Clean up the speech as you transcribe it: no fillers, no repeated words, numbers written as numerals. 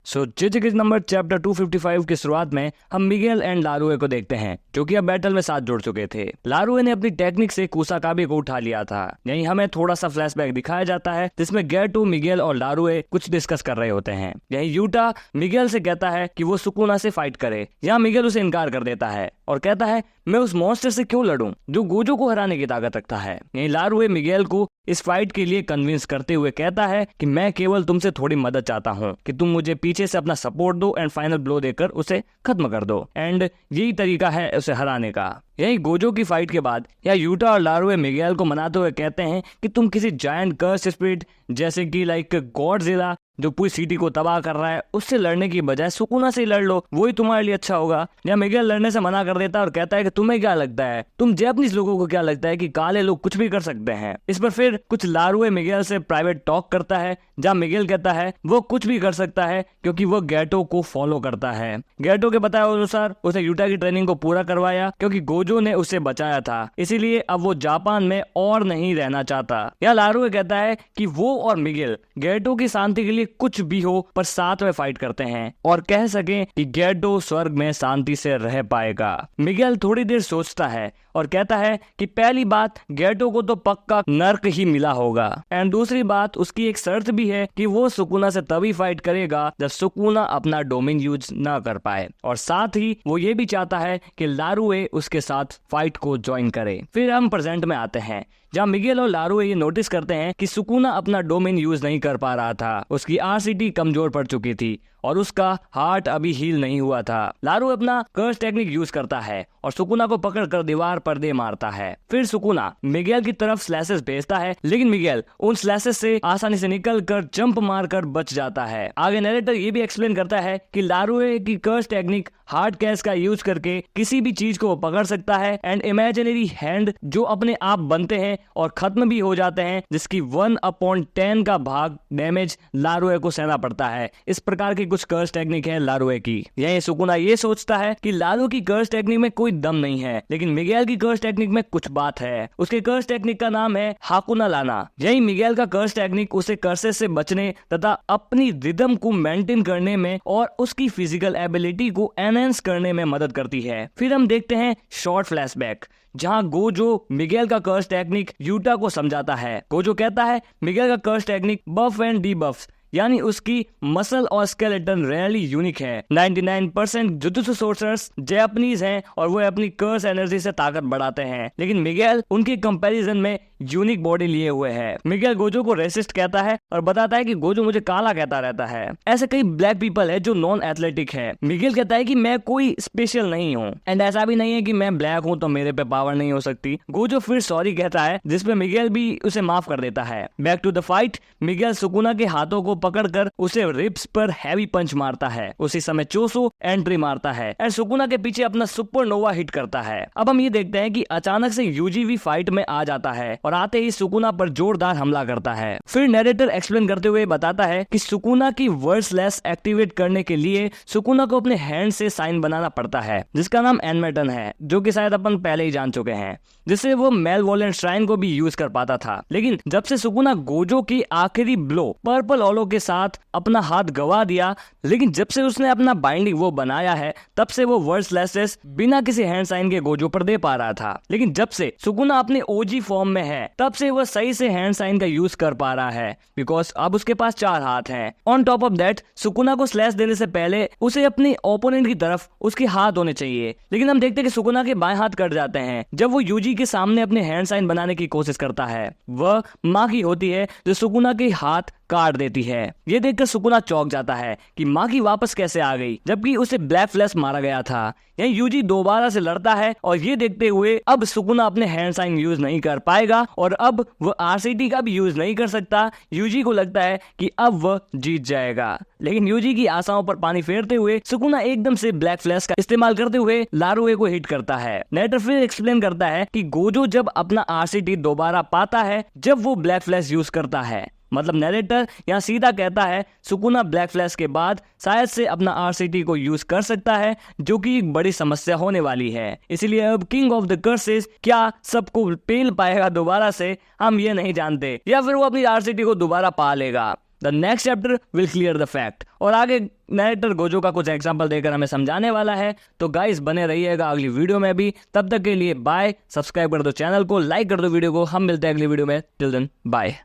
सो जिजिगिज number chapter 255 की शुरुआत में हम मिगेल एंड लारुए को देखते हैं जो कि अब बैटल में साथ जुड़ चुके थे। लारुए ने अपनी टेक्निक से कुसाकाबे को उठा लिया था। यहीं हमें थोड़ा सा फ्लैशबैक दिखाया जाता है जिसमें गेटो, मिगेल और लारुए कुछ डिस्कस कर रहे होते हैं। यहीं यूटा मिगेल से कहता है कि वो सुकुना से फाइट करे। यहाँ मिगेल उसे इनकार कर देता है और कहता है मैं उस मॉन्स्टर से क्यों लड़ूं जो गोजो को हराने की ताकत रखता है। यहीं लारुए मिगेल को इस फाइट के लिए कन्विंस करते हुए कहता है कि मैं केवल तुमसे थोड़ी मदद चाहता हूँ कि तुम मुझे पीछे से अपना सपोर्ट दो एंड फाइनल ब्लो देकर उसे खत्म कर दो एंड यही तरीका है उसे हराने का। यही गोजो की फाइट के बाद या यूटा और लारुए मिगेल को मनाते हुए कहते हैं कि तुम किसी जायंट कर्स स्पिरिट जैसे कि लाइक गॉडजिला जो पूरी सिटी को तबाह कर रहा है उससे लड़ने की बजाय सुकुना से लड़ लो, वही तुम्हारे लिए अच्छा होगा। या मिगेल लड़ने से मना कर देता है और कहता है कि तुम्हें क्या लगता है, तुम जैपनीज लोगों को क्या लगता है कि काले लोग कुछ भी कर सकते हैं। इस पर फिर कुछ लारुए मिगेल से प्राइवेट टॉक करता है जहाँ मिगेल कहता है वो कुछ भी कर सकता है क्योंकि वो गेटो को फॉलो करता है। गेटो के बताए अनुसार उसे यूटा की ट्रेनिंग को पूरा करवाया क्योंकि गोजो ने उसे बचाया था, इसीलिए अब वो जापान में और नहीं रहना चाहता। या लारुए कहता है कि वो और मिगेल गेटो की शांति के लिए कुछ भी हो पर साथ में फाइट करते हैं और कह सके कि गेटो स्वर्ग में शांति से रह पाएगा। मिगेल थोड़ी देर सोचता है और कहता है कि पहली बात गेटो को तो पक्का नर्क ही मिला होगा एंड दूसरी बात उसकी एक शर्त भी है कि वो सुकुना से तभी फाइट करेगा जब सुकुना अपना डोमेन यूज न कर पाए और साथ ही वो ये भी चाहता है कि लारुए उसके साथ फाइट को ज्वाइन करे। फिर हम प्रेजेंट में आते हैं जहाँ मिगेल और लारुए ये नोटिस करते हैं कि सुकुना अपना डोमेन यूज नहीं कर पा रहा था, उसकी आरसीटी कमजोर पड़ चुकी थी और उसका हार्ट अभी हील नहीं हुआ था। लारुए अपना कर्स टेक्निक यूज करता है और सुकुना को पकड़कर दीवार पर दे मारता है। फिर सुकुना मिगेल की तरफ स्लैशेस भेजता है लेकिन मिगेल उन स्लैशेस से आसानी से निकलकर जंप मारकर बच जाता है। आगे नरेटर ये भी एक्सप्लेन करता है कि लारुए की कर्स टेक्निक हार्ड कैश का यूज करके किसी भी चीज को पकड़ सकता है एंड इमेजिनरी हैंड जो अपने आप बनते हैं और खत्म भी हो जाते हैं जिसकी 1/10 का भाग डैमेज लारुए को सहना पड़ता है। इस प्रकार की कुछ कर्स टेक्निक है लारुए की। यही सुकुना ये सोचता है कि लारुए की कर्स टेक्निक में कोई दम नहीं है लेकिन मिगेल की कर्स टेक्निक में कुछ बात है। उसके कर्स टेक्निक का नाम है हाकुना लाना। यही मिगेल का कर्स टेक्निक उसे कर्सेस से बचने तथा अपनी रिदम को मेंटेन करने में और उसकी फिजिकल एबिलिटी को एनहेंस करने में मदद करती है। फिर हम देखते हैं शॉर्ट फ्लैशबैक जहां गोजो मिगेल का कर्स टेक्निक यूटा को समझाता है। गोजो कहता है मिगेल का curse technique buff and debuff यानी उसकी मसल और स्केलेटन रियली यूनिक है। 99% जुजुत्सु सोर्सर्स जापानीज हैं और वो अपनी कर्स एनर्जी से ताकत बढ़ाते हैं लेकिन मिगेल उनके कंपैरिजन में यूनिक बॉडी लिए हुए है। मिगेल गोजो को रेसिस्ट कहता है और बताता है कि गोजो मुझे काला कहता रहता है। ऐसे कई ब्लैक पीपल है जो नॉन एथलेटिक है। मिगेल कहता है कि मैं कोई स्पेशल नहीं हूँ एंड ऐसा भी नहीं है कि मैं ब्लैक हूँ तो मेरे पे पावर नहीं हो सकती। गोजो फिर सॉरी कहता है जिसपे मिगेल भी उसे माफ कर देता है। Back to the fight, Miguel Sukuna के हाथों को पकड़कर उसे रिब्स पर हैवी पंच मारता है। उसी समय चोसो एंट्री मारता है एंड सुकुना के पीछे अपना सुपरनोवा हिट करता है। अब हम ये देखते हैं कि अचानक से यूजीवी फाइट में आ जाता है और आते ही सुकुना पर जोरदार हमला करता है। फिर नैरेटर एक्सप्लेन करते हुए बताता है कि सुकुना की वर्ड स्लैश एक्टिवेट करने के लिए सुकुना को अपने हैंड से साइन बनाना पड़ता है जिसका नाम एनमेटन है जो कि शायद अपन पहले ही जान चुके हैं, जिससे वो मेलवोलेंट श्राइन को भी यूज कर पाता था। लेकिन जब से सुकुना गोजो की आखिरी ब्लो पर्पल ओलो के साथ अपना हाथ गवा दिया, लेकिन जब से उसने अपना बाइंडिंग वो बनाया है तब से वो वर्ड स्लैशेस बिना किसी हैंड साइन के गोजो पर दे पा रहा था। लेकिन जब से सुकुना अपने ओजी फॉर्म में है तब से वो सही से हैंड साइन का यूज कर पा रहा है बिकॉज अब उसके पास 4 हाथ हैं। On top of that Sukuna को स्लैश देने से पहले उसे अपने ओपोनेंट की तरफ उसके हाथ होने चाहिए, लेकिन हम देखते हैं कि सुकुना के बाएं हाथ कट जाते हैं जब वो यूजी के सामने अपने हैंड साइन बनाने की कोशिश करता है। वह माकी होती है जो सुकुना के हाथ काट देती है। ये देखकर सुकुना चौंक जाता है कि माकी वापस कैसे आ गई जबकि उसे ब्लैक फ्लैश मारा गया था। यही यूजी दोबारा से लड़ता है और ये देखते हुए अब सुकुना अपने हैंड साइन यूज नहीं कर पाएगा और अब वह आरसीटी का भी यूज नहीं कर सकता। यूजी को लगता है कि अब वह जीत जाएगा, लेकिन यूजी की आशाओं पर पानी फेरते हुए सुकुना एकदम से ब्लैक फ्लैश का इस्तेमाल करते हुए लारुए को हिट करता है। नेटर फिर एक्सप्लेन करता है कि गोजो जब अपना आरसीटी दोबारा पाता है जब वो ब्लैक फ्लैश यूज करता है। मतलब नैरेटर यहाँ सीधा कहता है सुकुना ब्लैक फ्लैश के बाद शायद से अपना आरसीटी को यूज कर सकता है जो कि एक बड़ी समस्या होने वाली है। इसलिए अब किंग ऑफ द कर्सेस क्या सबको पेल पाएगा दोबारा से हम ये नहीं जानते या फिर वो अपनी आरसीटी को दोबारा पा लेगा। The next chapter will clear the fact. और आगे नरेटर गोजो का कुछ एग्जांपल देकर हमें समझाने वाला है। तो गाइस बने रहिएगा अगली वीडियो में भी। तब तक के लिए बाय। सब्सक्राइब कर दो चैनल को, लाइक कर दो वीडियो को। हम मिलते हैं अगली वीडियो में। Till then bye.